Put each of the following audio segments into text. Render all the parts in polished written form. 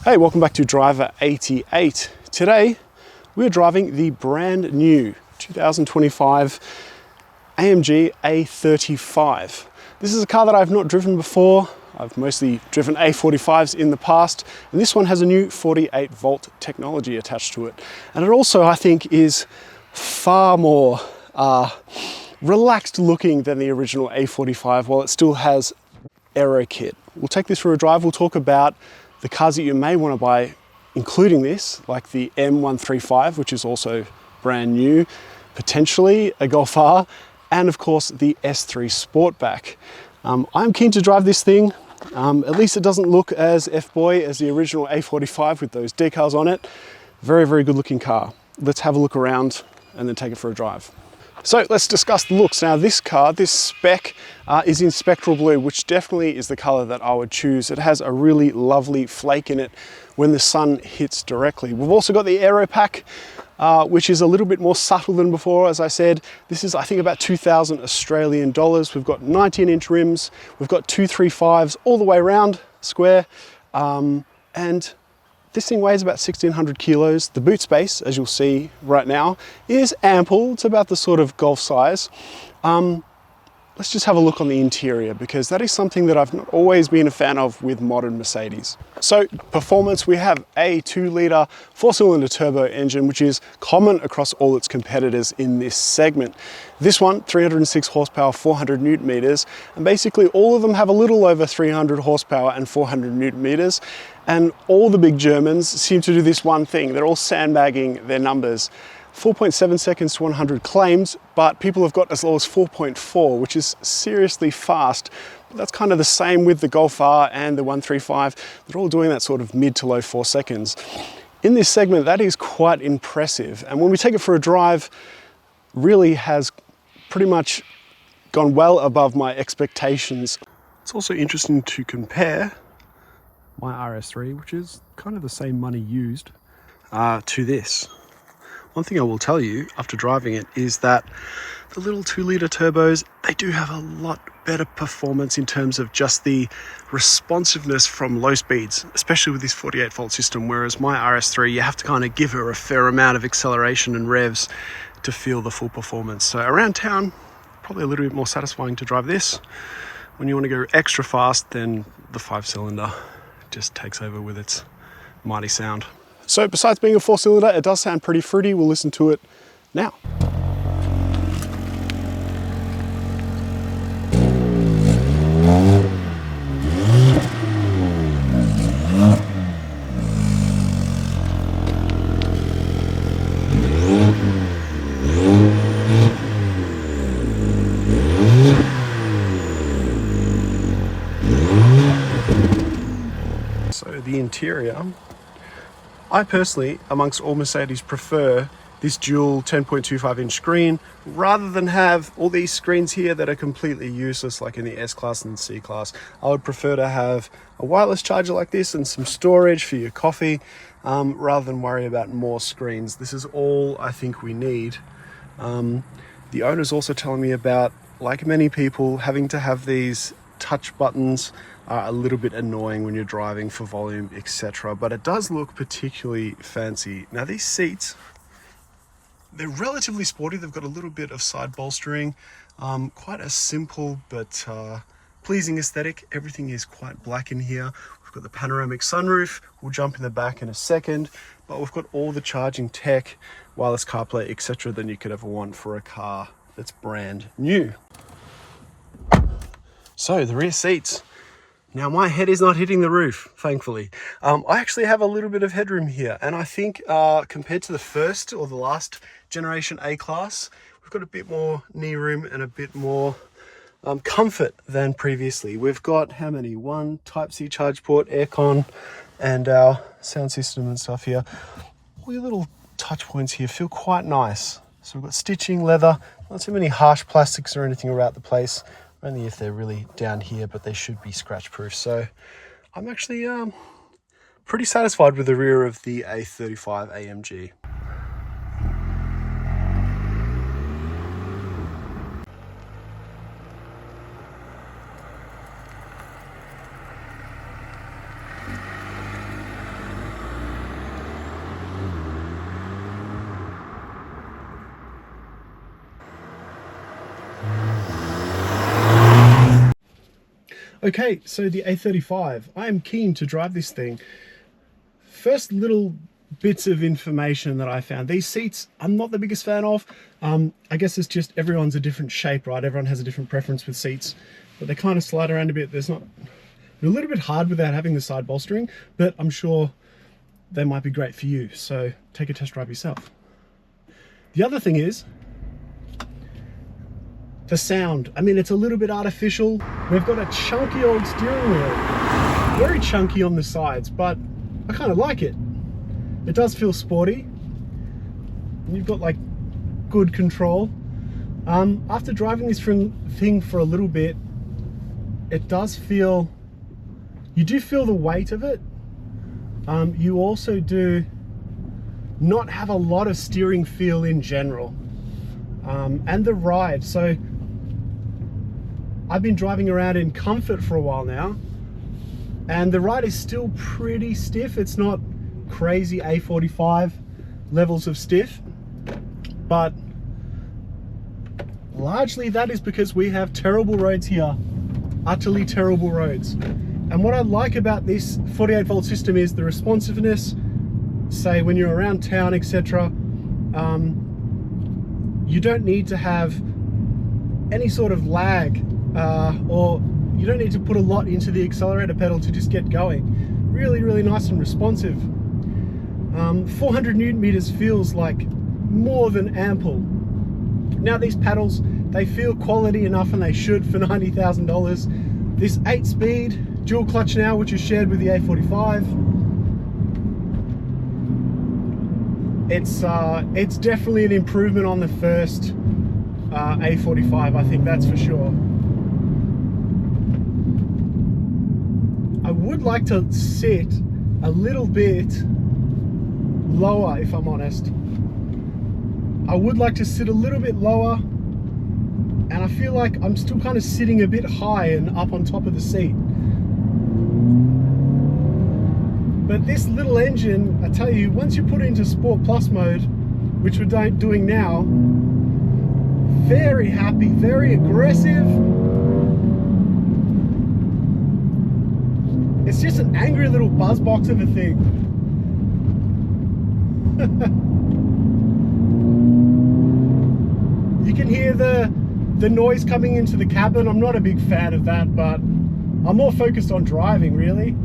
Hey, welcome back to Driver 88. Today, we're driving the brand new 2025 AMG A35. This is a car that I've not driven before. I've mostly driven A45s in the past, and this one has a new 48 volt technology attached to it. And it also, I think, is far more relaxed looking than the original A45, while it still has aero kit. We'll take this for a drive. We'll talk about the cars that you may want to buy, including this, like the M135, which is also brand new, potentially a Golf R, and of course the S3 Sportback. I'm keen to drive this thing. At least it doesn't look as F-boy as the original A45 with those decals on it. Very, very good looking car. Let's have a look around and then take it for a drive. So let's discuss the looks. Now this car, this Spec, is in spectral blue, which definitely is the color that I would choose. It has a really lovely flake in it when the sun hits directly. We've also got the aero pack, which is a little bit more subtle than before. As I said, this is, I think, about 2,000 Australian dollars. We've got 19-inch rims. We've got 235s all the way around square. And this thing weighs about 1,600 kilos. The boot space, as you'll see right now, is ample. It's about the sort of Golf size. Let's just have a look on the interior, because that is something that I've not always been a fan of with modern Mercedes. So performance, we have a 2-litre 4-cylinder turbo engine, which is common across all its competitors in this segment. This one, 306 horsepower, 400 newton meters, and basically all of them have a little over 300 horsepower and 400 newton meters. And all the big Germans seem to do this one thing. They're all sandbagging their numbers. 4.7 seconds to 100 claimed, but people have got as low as 4.4, which is seriously fast. But that's kind of the same with the Golf R and the 135. They're all doing that sort of mid to low 4 seconds. In this segment, that is quite impressive. And when we take it for a drive, really has pretty much gone well above my expectations. It's also interesting to compare my RS3, which is kind of the same money used, to this. One thing I will tell you after driving it is that the little 2-litre turbos, they do have a lot better performance in terms of just the responsiveness from low speeds, especially with this 48 volt system, whereas my RS3, you have to kind of give her a fair amount of acceleration and revs to feel the full performance. So around town, probably a little bit more satisfying to drive this. When you want to go extra fast, then the 5-cylinder just takes over with its mighty sound. So besides being a 4-cylinder, it does sound pretty fruity. We'll listen to it now. So the interior, I personally, amongst all Mercedes, prefer this dual 10.25-inch screen rather than have all these screens here that are completely useless, like in the S Class and C Class. I would prefer to have a wireless charger like this and some storage for your coffee, rather than worry about more screens. This is all I think we need. The owner's also telling me about, like many people, having to have these touch buttons are a little bit annoying when you're driving for volume, etc. But it does look particularly fancy. Now these seats, they're relatively sporty. They've got a little bit of side bolstering, quite a simple but pleasing aesthetic. Everything is quite black in here. We've got the panoramic sunroof. We'll jump in the back in a second, but we've got all the charging tech, wireless CarPlay, etc. than you could ever want for a car that's brand new. So the rear seats. Now my head is not hitting the roof, thankfully. I actually have a little bit of headroom here, and I think compared to the first or the last generation A Class, we've got a bit more knee room and a bit more comfort than previously. We've got how many? One Type-C charge port, aircon, and our sound system and stuff here. All your little touch points here feel quite nice. So we've got stitching, leather, not too many harsh plastics or anything around the place. Only if they're really down here, but they should be scratch proof. So I'm actually pretty satisfied with the rear of the A35 AMG. Okay, so the A35. I am keen to drive this thing. First little bits of information that I found. These seats, I'm not the biggest fan of. I guess it's just everyone's a different shape, right? Everyone has a different preference with seats, but they kind of slide around a bit. They're a little bit hard without having the side bolstering, but I'm sure they might be great for you. So take a test drive yourself. The other thing is the sound. I mean, it's a little bit artificial. We've got a chunky old steering wheel, very chunky on the sides, but I kind of like it. It does feel sporty. And you've got like good control. After driving this thing for a little bit, it does feel, you do feel the weight of it. You also do not have a lot of steering feel in general. And the ride. So I've been driving around in comfort for a while now, and the ride is still pretty stiff. It's not crazy A45 levels of stiff, but largely that is because we have terrible roads here, utterly terrible roads. And what I like about this 48 volt system is the responsiveness. Say when you're around town, etc., you don't need to have any sort of lag, or you don't need to put a lot into the accelerator pedal to just get going. Really, really nice and responsive. 400 Newton meters feels like more than ample. Now these paddles, they feel quality enough, and they should for $90,000. This 8-speed dual clutch now, which is shared with the A45, it's definitely an improvement on the first A45, I think that's for sure. I would like to sit a little bit lower, if I'm honest. I would like to sit a little bit lower, and I feel like I'm still kind of sitting a bit high and up on top of the seat. But this little engine, I tell you, once you put it into Sport Plus mode, which we're doing now, very happy, very aggressive. It's just an angry little buzz box of a thing. You can hear the noise coming into the cabin. I'm not a big fan of that, but I'm more focused on driving, really.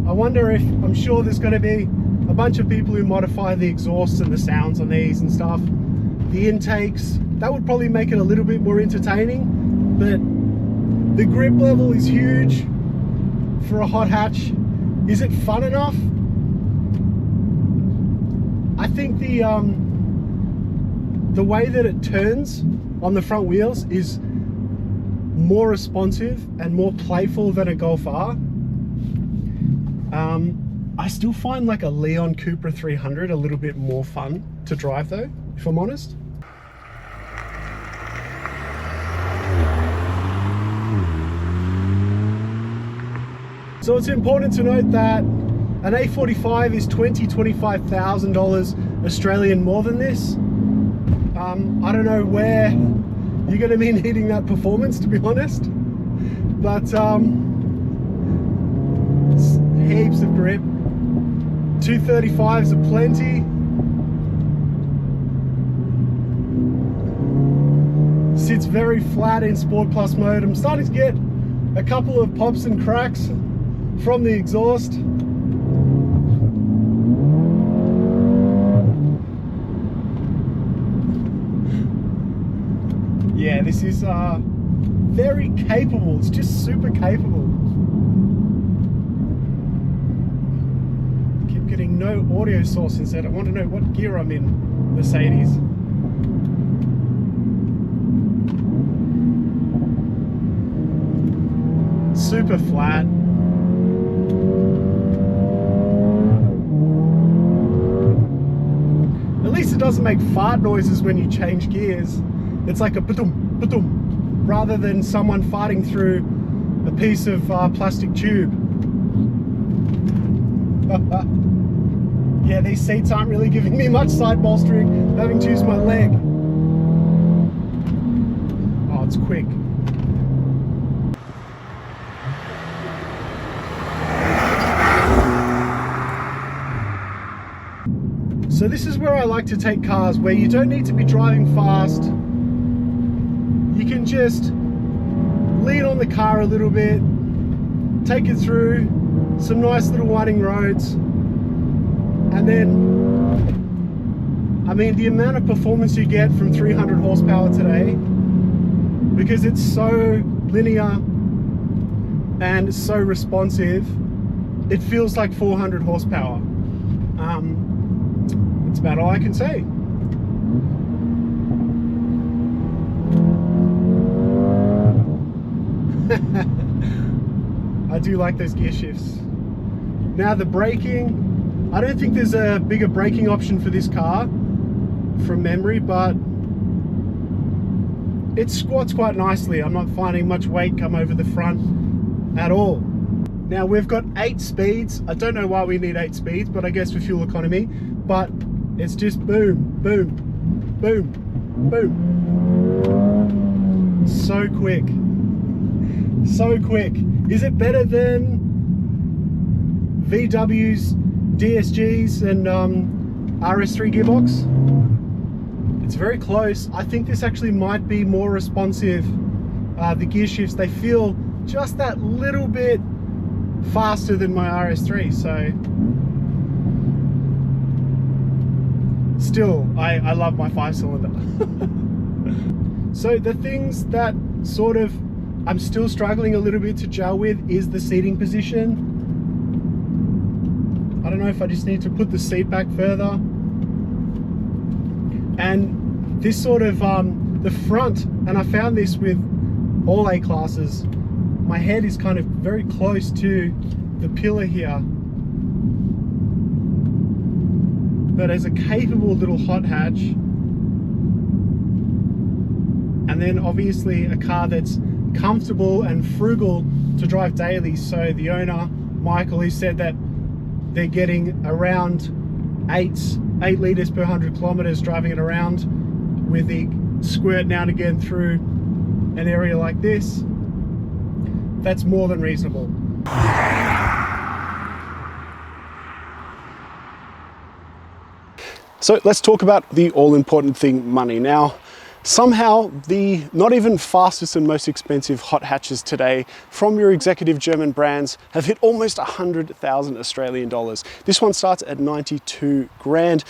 I wonder if, I'm sure there's going to be a bunch of people who modify the exhausts and the sounds on these and stuff. The intakes, that would probably make it a little bit more entertaining, but the grip level is huge for a hot hatch. Is it fun enough? I think the way that it turns on the front wheels is more responsive and more playful than a Golf R. I still find like a Leon Cupra 300 a little bit more fun to drive though, if I'm honest. So it's important to note that an A45 is $25,000 Australian more than this. I don't know where you're going to be needing that performance, to be honest, but heaps of grip. 235s are plenty. Sits very flat in Sport Plus mode. I'm starting to get a couple of pops and cracks from the exhaust. Yeah, this is very capable. It's just super capable. Keep getting no audio source instead. I want to know what gear I'm in, Mercedes. Super flat. At least it doesn't make fart noises when you change gears. It's like a ba-dum, ba-dum, rather than someone farting through a piece of plastic tube. Yeah, these seats aren't really giving me much side bolstering. I'm having to use my leg. Oh, it's quick. So this is where I like to take cars, where you don't need to be driving fast. You can just lean on the car a little bit, take it through some nice little winding roads, and then, I mean, the amount of performance you get from 300 horsepower today, because it's so linear and so responsive, it feels like 400 horsepower. That's about all I can say. I do like those gear shifts. Now the braking, I don't think there's a bigger braking option for this car from memory, but it squats quite nicely. I'm not finding much weight come over the front at all. Now we've got 8 speeds. I don't know why we need 8 speeds, but I guess for fuel economy, but it's just boom, boom, boom, boom. So quick. So quick. Is it better than VW's DSGs and RS3 Gearbox? It's very close. I think this actually might be more responsive. The gear shifts, they feel just that little bit faster than my RS3, so still I love my 5-cylinder. So the things that sort of I'm still struggling a little bit to gel with is the seating position. I don't know if I just need to put the seat back further, and this sort of the front, and I found this with all A classes, my head is kind of very close to the pillar here, but as a capable little hot hatch, and then obviously a car that's comfortable and frugal to drive daily. So the owner, Michael, he said that they're getting around 8 litres per 100 kilometers driving it around, with the squirt now and again through an area like this. That's more than reasonable. So let's talk about the all-important thing, money. Now, somehow the not even fastest and most expensive hot hatches today from your executive German brands have hit almost 100,000 Australian dollars. This one starts at 92 grand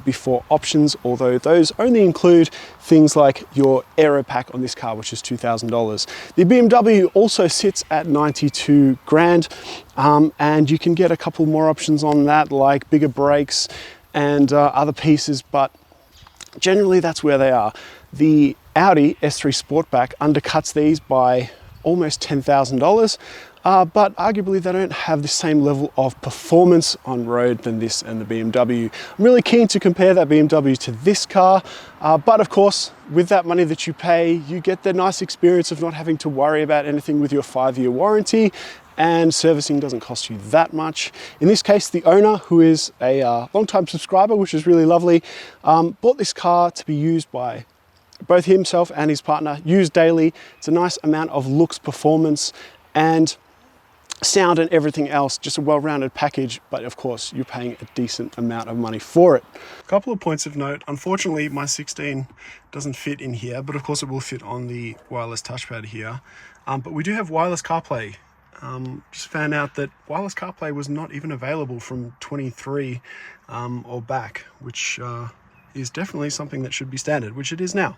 before options, although those only include things like your aero pack on this car, which is $2,000. The BMW also sits at 92 grand, and you can get a couple more options on that, like bigger brakes and other pieces, but generally that's where they are. The Audi S3 Sportback undercuts these by almost $10,000, but arguably they don't have the same level of performance on road than this and the BMW. I'm really keen to compare that BMW to this car, but of course, with that money that you pay, you get the nice experience of not having to worry about anything with your 5-year warranty, and servicing doesn't cost you that much. In this case, the owner, who is a long-time subscriber, which is really lovely, bought this car to be used by both himself and his partner, used daily. It's a nice amount of looks, performance, and sound and everything else, just a well-rounded package, but of course you're paying a decent amount of money for it. A couple of points of note: unfortunately my 16 doesn't fit in here, but of course it will fit on the wireless touchpad here. But we do have wireless CarPlay. Just found out that wireless CarPlay was not even available from 23 or back, which is definitely something that should be standard, which it is now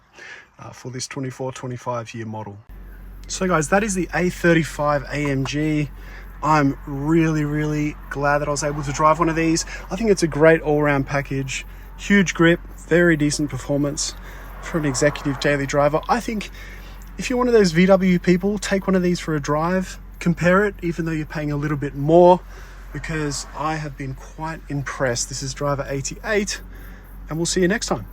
for this 24-25 year model. So guys, that is the A35 AMG. I'm really glad that I was able to drive one of these. I think it's a great all-round package. Huge grip, very decent performance for an executive daily driver. I think if you're one of those VW people, take one of these for a drive, compare it, even though you're paying a little bit more, because I have been quite impressed. This is driver 88, and we'll see you next time.